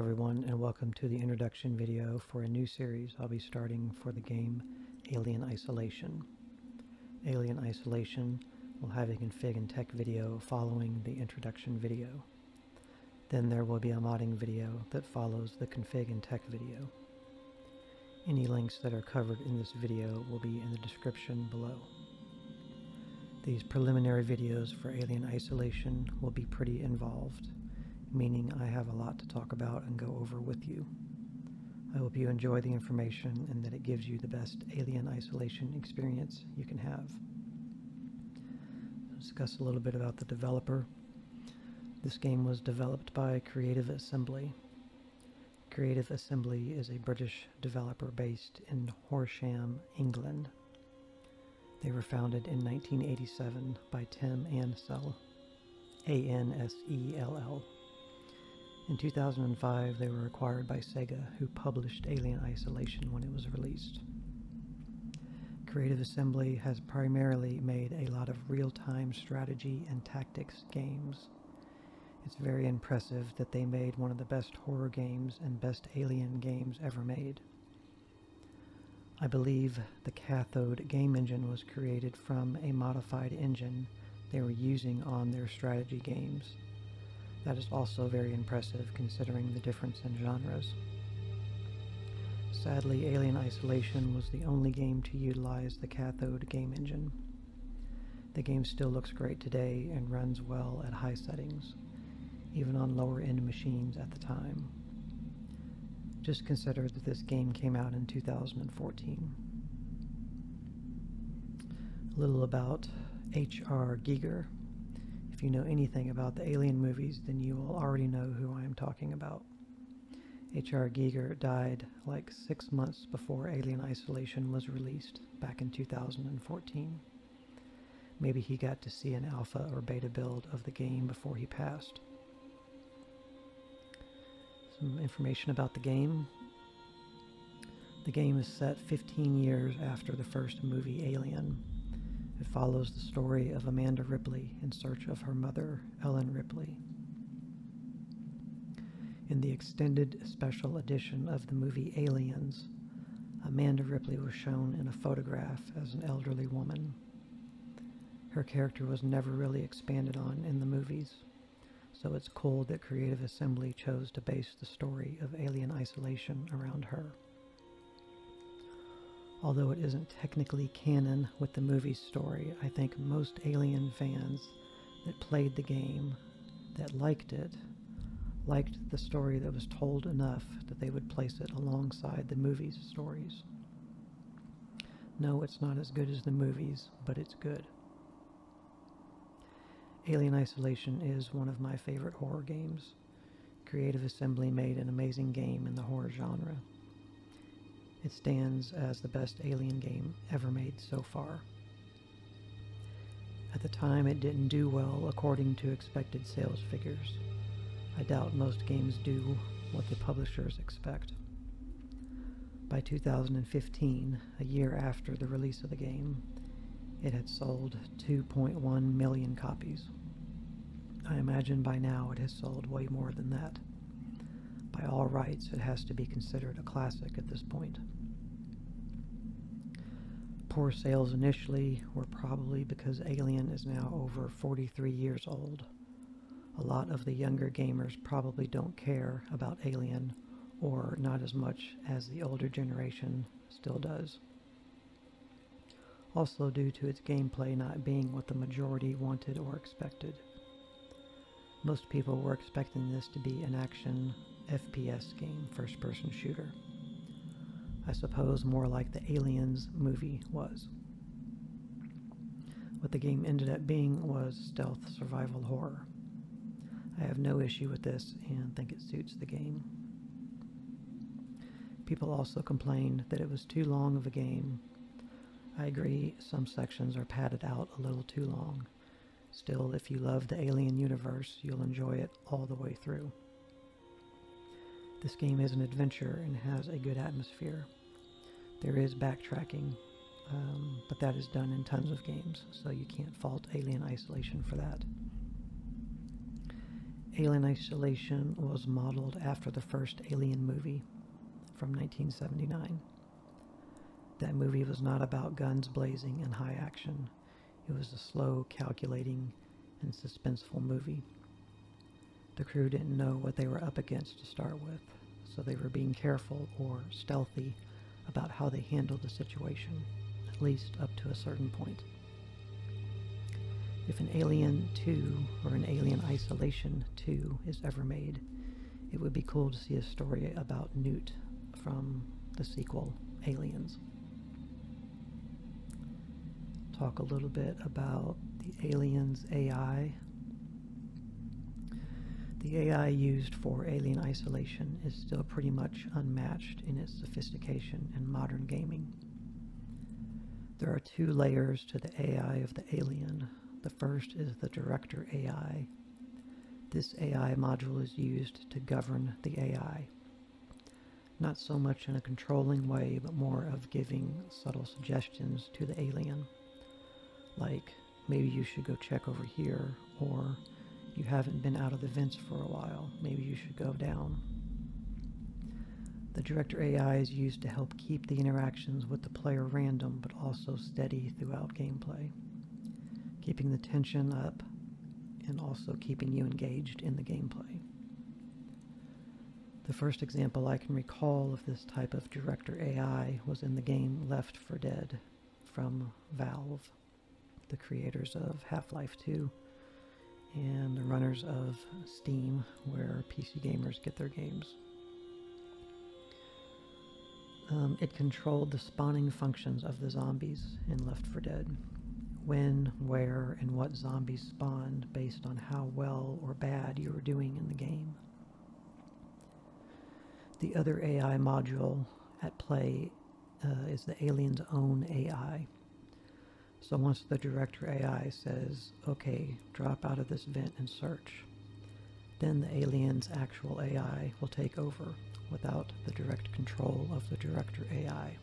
everyone, and welcome to the introduction video for a new series I'll be starting for the game Alien Isolation. Alien Isolation will have a config and tech video following the introduction video. Then there will be a modding video that follows the config and tech video. Any links that are covered in this video will be in the description below. These preliminary videos for Alien Isolation will be pretty involved, meaning I have a lot to talk about and go over with you. I hope you enjoy the information and that it gives you the best Alien Isolation experience you can have. Let's discuss a little bit about the developer. This game was developed by Creative Assembly. Creative Assembly is a British developer based in Horsham, England. They were founded in 1987 by Tim Ansell, A-N-S-E-L-L. In 2005, they were acquired by Sega, who published Alien Isolation when it was released. Creative Assembly has primarily made a lot of real-time strategy and tactics games. It's very impressive that they made one of the best horror games and best alien games ever made. I believe the Cathode game engine was created from a modified engine they were using on their strategy games. That is also very impressive considering the difference in genres. Sadly, Alien Isolation was the only game to utilize the Cathode game engine. The game still looks great today and runs well at high settings, even on lower-end machines at the time. Just consider that this game came out in 2014. A little about H.R. Giger. If you know anything about the Alien movies, then you will already know who I am talking about. H.R. Giger died like 6 months before Alien Isolation was released back in 2014. Maybe he got to see an alpha or beta build of the game before he passed. Some information about the game. The game is set 15 years after the first movie Alien. It follows the story of Amanda Ripley in search of her mother, Ellen Ripley. In the extended special edition of the movie Aliens, Amanda Ripley was shown in a photograph as an elderly woman. Her character was never really expanded on in the movies, so it's cool that Creative Assembly chose to base the story of Alien Isolation around her. Although it isn't technically canon with the movie's story, I think most Alien fans that played the game, that liked it, liked the story that was told enough that they would place it alongside the movie's stories. No, it's not as good as the movies, but it's good. Alien Isolation is one of my favorite horror games. Creative Assembly made an amazing game in the horror genre. It stands as the best Alien game ever made so far. At the time, it didn't do well according to expected sales figures. I doubt most games do what the publishers expect. By 2015, a year after the release of the game, it had sold 2.1 million copies. I imagine by now it has sold way more than that. By all rights, it has to be considered a classic at this point. Poor sales initially were probably because Alien is now over 43 years old. A lot of the younger gamers probably don't care about Alien, or not as much as the older generation still does. Also due to its gameplay not being what the majority wanted or expected. Most people were expecting this to be an action FPS game, first-person shooter. I suppose more like the Aliens movie was. What the game ended up being was stealth survival horror. I have no issue with this and think it suits the game. People also complained that it was too long of a game. I agree, some sections are padded out a little too long. Still, if you love the Alien universe, you'll enjoy it all the way through. This game is an adventure and has a good atmosphere. There is backtracking, but that is done in tons of games, so you can't fault Alien Isolation for that. Alien Isolation was modeled after the first Alien movie from 1979. That movie was not about guns blazing and high action. It was a slow, calculating, and suspenseful movie. The crew didn't know what they were up against to start with, so they were being careful or stealthy about how they handled the situation, at least up to a certain point. If an Alien 2 or an Alien Isolation 2 is ever made, it would be cool to see a story about Newt from the sequel, Aliens. Talk a little bit about the Aliens AI. The AI used for Alien Isolation is still pretty much unmatched in its sophistication in modern gaming. There are two layers to the AI of the Alien. The first is the Director AI. This AI module is used to govern the AI. Not so much in a controlling way, but more of giving subtle suggestions to the alien. Like, maybe you should go check over here, or you haven't been out of the vents for a while, maybe you should go down. The Director AI is used to help keep the interactions with the player random, but also steady throughout gameplay, keeping the tension up and also keeping you engaged in the gameplay. The first example I can recall of this type of Director AI was in the game Left 4 Dead from Valve, the creators of Half-Life 2 and the runners of Steam, where PC gamers get their games. It controlled the spawning functions of the zombies in Left 4 Dead. When, where, and what zombies spawned based on how well or bad you were doing in the game. The other AI module at play is the alien's own AI. So once the Director AI says, okay, drop out of this vent and search, then the alien's actual AI will take over without the direct control of the Director AI.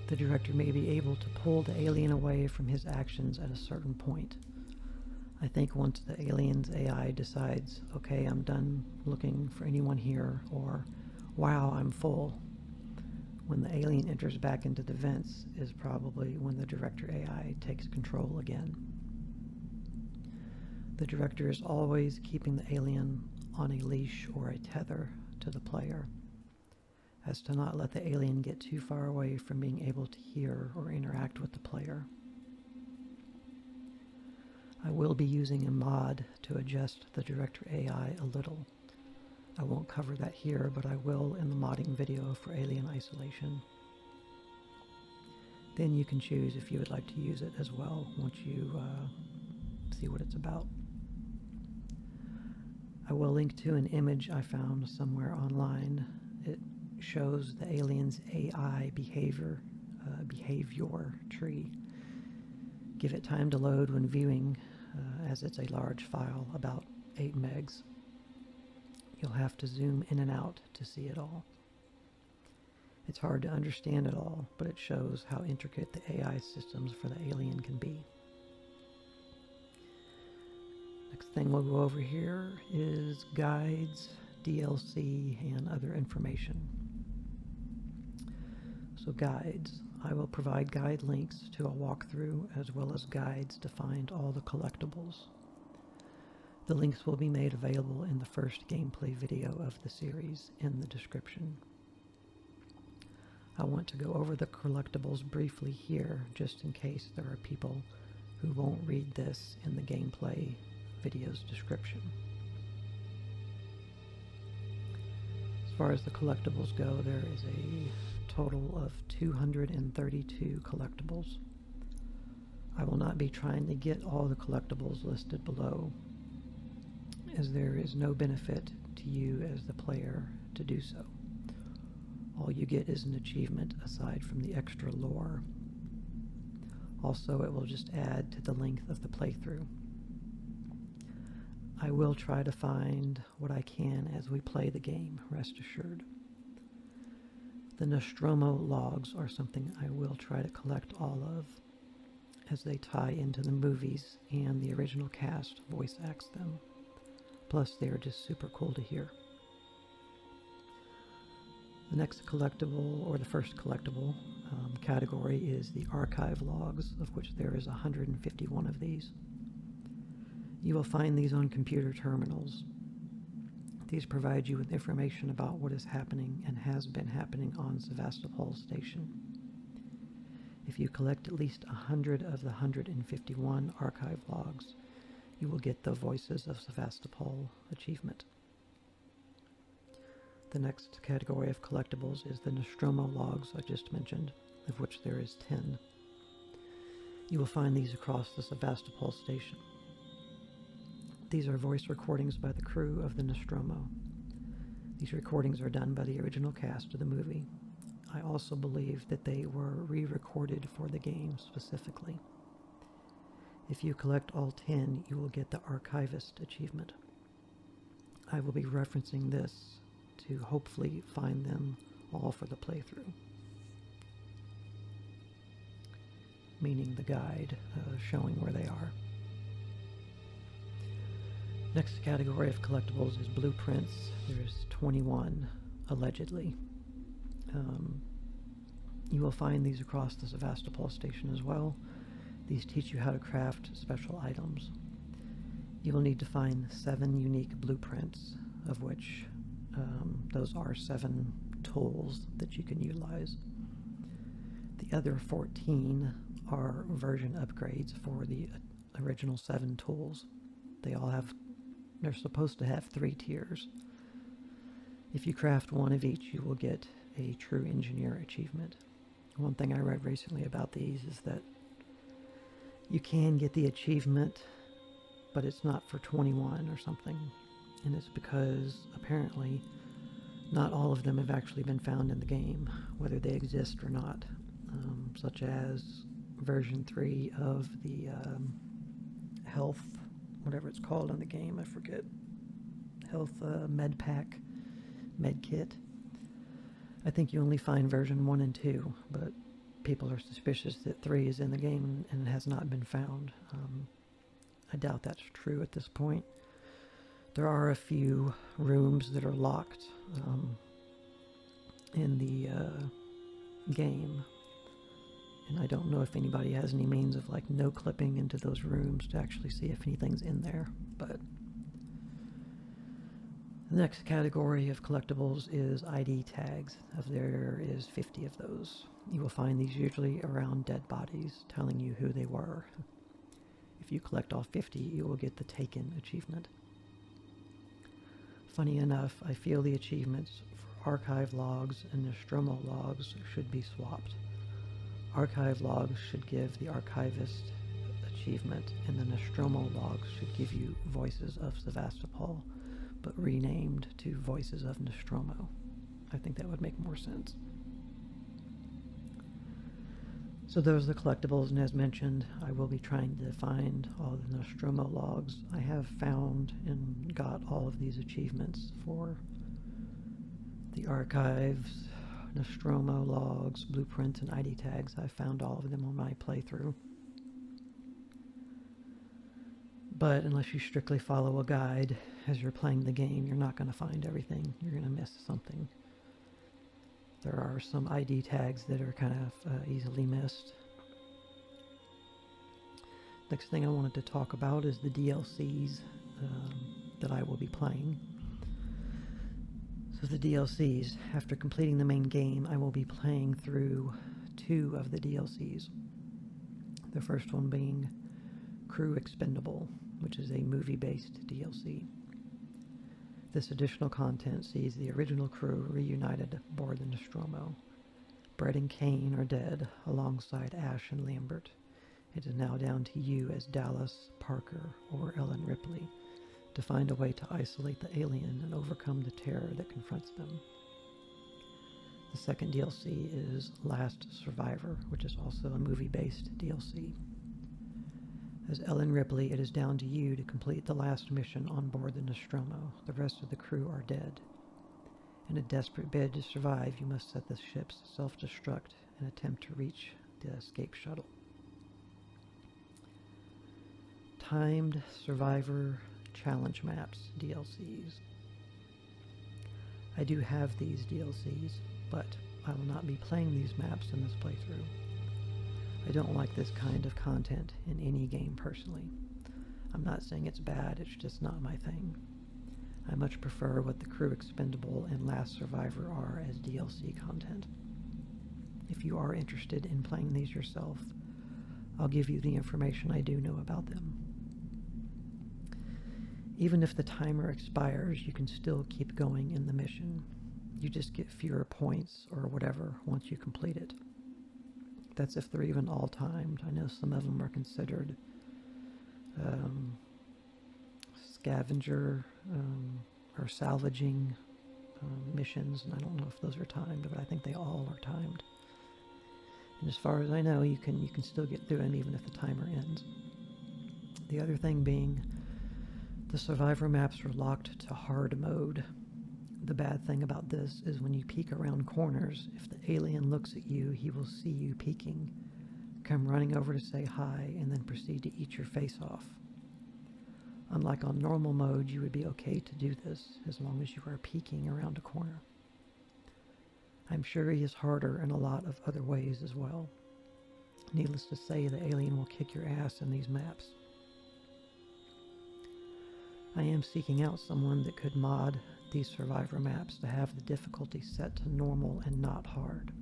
The Director may be able to pull the alien away from his actions at a certain point. I think once the alien's AI decides, okay, I'm done looking for anyone here, or wow, I'm full, when the alien enters back into the vents is probably when the Director AI takes control again. The Director is always keeping the alien on a leash or a tether to the player, as to not let the alien get too far away from being able to hear or interact with the player. I will be using a mod to adjust the Director AI a little. I won't cover that here, but I will in the modding video for Alien Isolation. Then you can choose if you would like to use it as well once you see what it's about. I will link to an image I found somewhere online. It shows the alien's AI behavior tree. Give it time to load when viewing, as it's a large file, about 8 megs. You'll have to zoom in and out to see it all. It's hard to understand it all, but it shows how intricate the AI systems for the alien can be. Next thing we'll go over here is guides, DLC, and other information. So guides. I will provide guide links to a walkthrough as well as guides to find all the collectibles. The links will be made available in the first gameplay video of the series in the description. I want to go over the collectibles briefly here, just in case there are people who won't read this in the gameplay video's description. As far as the collectibles go, there is a total of 232 collectibles. I will not be trying to get all the collectibles listed below, as there is no benefit to you as the player to do so. All you get is an achievement aside from the extra lore. Also, it will just add to the length of the playthrough. I will try to find what I can as we play the game, rest assured. The Nostromo logs are something I will try to collect all of. as they tie into the movies, and the original cast voice acts them. Plus, they are just super cool to hear. The next collectible, or the first collectible, category is the archive logs, of which there is 151 of these. You will find these on computer terminals. These provide you with information about what is happening and has been happening on Sevastopol Station. If you collect at least 100 of the 151 archive logs, you will get the Voices of Sevastopol achievement. The next category of collectibles is the Nostromo logs I just mentioned, of which there is 10. You will find these across the Sevastopol Station. These are voice recordings by the crew of the Nostromo. These recordings are done by the original cast of the movie. I also believe that they were re-recorded for the game specifically. If you collect all 10, you will get the Archivist achievement. I will be referencing this to hopefully find them all for the playthrough. Meaning the guide showing where they are. Next category of collectibles is blueprints. There's 21, allegedly. You will find these across the Sevastopol Station as well. These teach you how to craft special items. You will need to find 7 unique blueprints, of which those are 7 tools that you can utilize. The other 14 are version upgrades for the original 7 tools. They're supposed to have 3 tiers. If you craft one of each, you will get a True Engineer achievement. One thing I read recently about these is that you can get the achievement, but it's not for 21 or something. And it's because apparently not all of them have actually been found in the game, whether they exist or not. Such as version 3 of the health, whatever it's called in the game, I forget. Health med pack, med kit. I think you only find version 1 and 2, but people are suspicious that 3 is in the game and has not been found. I doubt that's true at this point. There are a few rooms that are locked in the game, and I don't know if anybody has any means of like no-clipping into those rooms to actually see if anything's in there, but the next category of collectibles is ID tags. There is 50 of those. You will find these usually around dead bodies, telling you who they were. If you collect all 50, you will get the Taken achievement. Funny enough, I feel the achievements for archive logs and Nostromo logs should be swapped. Archive logs should give the Archivist achievement, and the Nostromo logs should give you Voices of Sevastopol, but renamed to Voices of Nostromo. I think that would make more sense. So those are the collectibles, and as mentioned, I will be trying to find all the Nostromo logs. I have found and got all of these achievements for the archives, Nostromo logs, blueprints, and ID tags. I found all of them on my playthrough. But unless you strictly follow a guide as you're playing the game, you're not going to find everything. You're going to miss something. There are some ID tags that are kind of easily missed. Next thing I wanted to talk about is the DLCs that I will be playing. So the DLCs, after completing the main game, I will be playing through 2 of the DLCs. The first one being Crew Expendable, which is a movie-based DLC. This additional content sees the original crew reunited aboard the Nostromo. Brett and Kane are dead, alongside Ash and Lambert. It is now down to you as Dallas, Parker, or Ellen Ripley to find a way to isolate the alien and overcome the terror that confronts them. The second DLC is Last Survivor, which is also a movie-based DLC. As Ellen Ripley, it is down to you to complete the last mission on board the Nostromo. The rest of the crew are dead. In a desperate bid to survive, you must set the ship's self-destruct and attempt to reach the escape shuttle. Timed Survivor Challenge Maps DLCs. I do have these DLCs, but I will not be playing these maps in this playthrough. I don't like this kind of content in any game personally. I'm not saying it's bad, it's just not my thing. I much prefer what the Crew Expendable and Last Survivor are as DLC content. If you are interested in playing these yourself, I'll give you the information I do know about them. Even if the timer expires, you can still keep going in the mission. You just get fewer points or whatever once you complete it. That's if they're even all timed. I know some of them are considered scavenger or salvaging missions, and I don't know if those are timed, but I think they all are timed. And as far as I know, you can still get through them even if the timer ends. The other thing being, the survivor maps are locked to hard mode. The bad thing about this is when you peek around corners, if the alien looks at you, he will see you peeking, come running over to say hi, and then proceed to eat your face off. Unlike on normal mode, you would be okay to do this as long as you are peeking around a corner. I'm sure he is harder in a lot of other ways as well. Needless to say, the alien will kick your ass in these maps. I am seeking out someone that could mod these survivor maps to have the difficulty set to normal and not hard.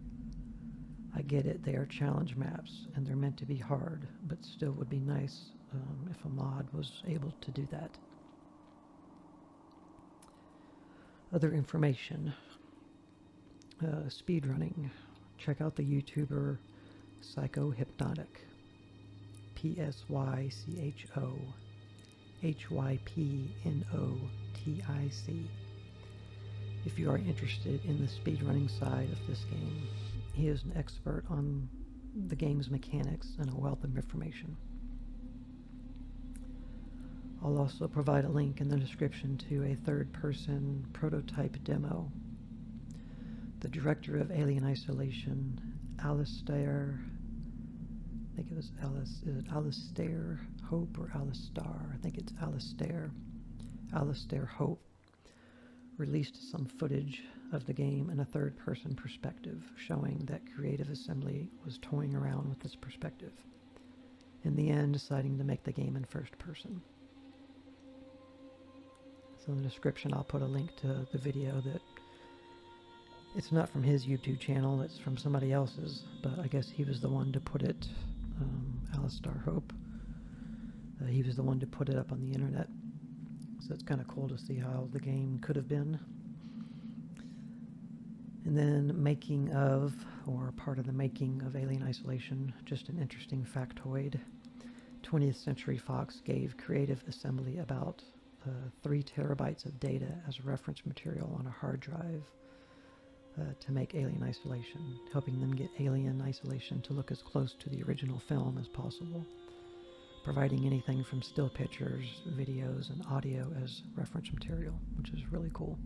I get it, they are challenge maps and they're meant to be hard, but still would be nice if a mod was able to do that. Other information. Speedrunning. Check out the YouTuber Psychohypnotic. PSYCHOHYPNOTIC. If you are interested in the speedrunning side of this game, he is an expert on the game's mechanics and a wealth of information. I'll also provide a link in the description to a third-person prototype demo. The director of Alien Isolation, Alistair, I think it was Alistair Hope or Alistar? I think it's Alistair Hope, released some footage of the game in a third-person perspective, showing that Creative Assembly was toying around with this perspective. In the end, deciding to make the game in first person. So in the description I'll put a link to the video that it's not from his YouTube channel, it's from somebody else's, but I guess he was the one to put it, Alistair Hope. He was the one to put it up on the internet. So it's kind of cool to see how the game could have been. And then making of, or part of the making of Alien Isolation, just an interesting factoid. 20th Century Fox gave Creative Assembly about 3 terabytes of data as reference material on a hard drive to make Alien Isolation, helping them get Alien Isolation to look as close to the original film as possible, providing anything from still pictures, videos, and audio as reference material, which is really cool.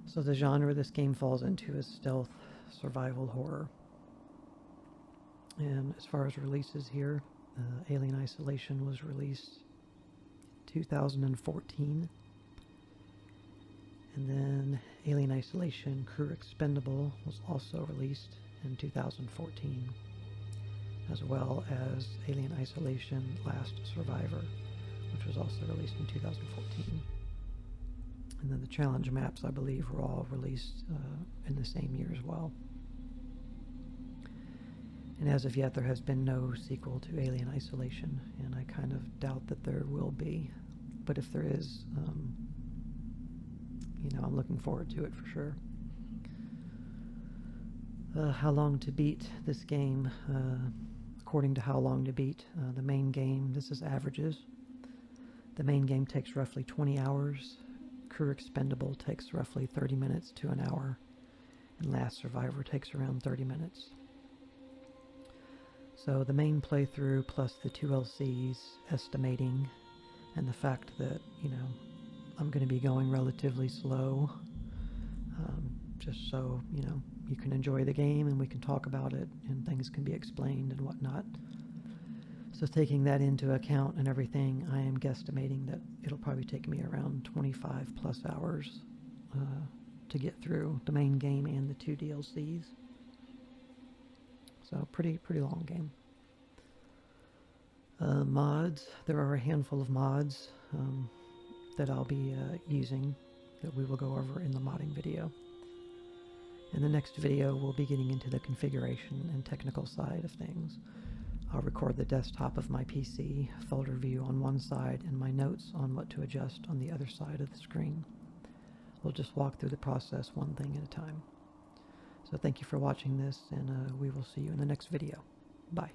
So the genre this game falls into is stealth survival horror. And as far as releases here, Alien Isolation was released 2014. And then Alien Isolation Crew Expendable was also released in 2014, as well as Alien Isolation Last Survivor, which was also released in 2014. And then the challenge maps, I believe, were all released in the same year as well. And as of yet, there has been no sequel to Alien Isolation, and I kind of doubt that there will be. But if there is, I'm looking forward to it for sure. How long to beat this game? According to How Long to Beat, the main game, this is averages. The main game takes roughly 20 hours. Crew Expendable takes roughly 30 minutes to an hour. And Last Survivor takes around 30 minutes. So the main playthrough plus the 2 LCs, estimating, and the fact that, I'm going to be going relatively slow, just so, you can enjoy the game and we can talk about it and things can be explained and whatnot. So taking that into account and everything, I am guesstimating that it'll probably take me around 25 plus hours to get through the main game and the 2 DLCs. So pretty long game. Mods. There are a handful of mods that I'll be using that we will go over in the modding video. In the next video, we'll be getting into the configuration and technical side of things. I'll record the desktop of my PC, folder view on one side, and my notes on what to adjust on the other side of the screen. We'll just walk through the process one thing at a time. So thank you for watching this, and we will see you in the next video. Bye.